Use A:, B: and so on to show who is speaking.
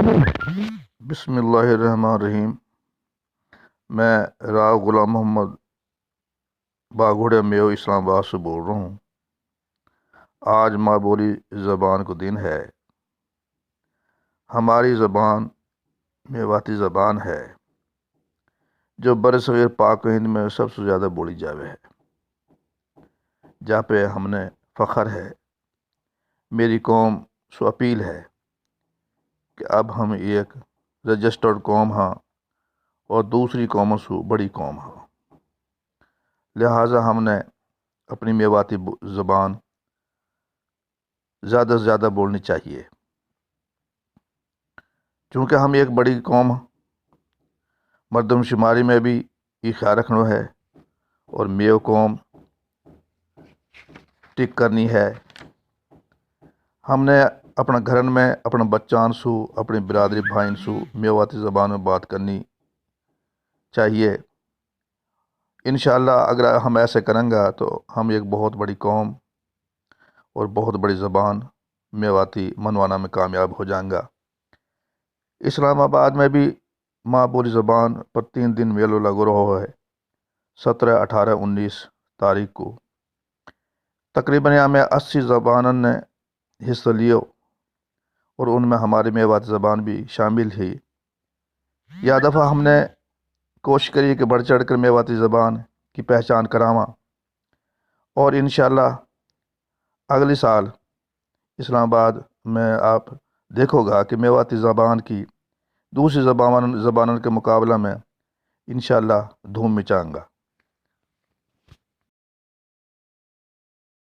A: بسم اللہ الرحمن الرحیم۔ میں راؤ غلام محمد باگھوڑے میو اسلام آباد سے بول رہا ہوں۔ آج ماں بولی زبان کو دن ہے۔ ہماری زبان میواتی زبان ہے جو برصغیر پاک و ہند میں سب سے زیادہ بولی جاوے ہے، جہاں پہ ہم نے فخر ہے۔ میری قوم سو اپیل ہے کہ اب ہم ایک رجسٹرڈ قوم ہاں اور دوسری قوموں سے بڑی قوم ہاں، لہٰذا ہم نے اپنی میواتی زبان زیادہ سے زیادہ بولنی چاہیے، چونکہ ہم ایک بڑی قوم مردم شماری میں بھی یہ خیال رکھنا ہے اور میو قوم ٹک کرنی ہے۔ ہم نے اپنا گھرن میں اپنے بچان سو اپنی برادری بھائن سو میواتی زبان میں بات کرنی چاہیے۔ انشاءاللہ اگر ہم ایسے کریں گا تو ہم ایک بہت بڑی قوم اور بہت بڑی زبان میواتی منوانا میں کامیاب ہو جائیں گا۔ اسلام آباد میں بھی ماں بولی زبان پر 3 دن میلہ لگو رہا ہے، 17، 18، 19 تاریخ کو۔ تقریباً یہاں میں 80 زبانوں نے حصہ لیو اور ان میں ہماری میواتی زبان بھی شامل ہے۔ یہ دفعہ ہم نے کوشش کری کہ بڑھ چڑھ کر میواتی زبان کی پہچان کراواں، اور انشاءاللہ اگلی سال اسلام آباد میں آپ دیکھو گا کہ میواتی زبان کی دوسری زبانوں کے مقابلہ میں انشاءاللہ دھوم مچائیں گا۔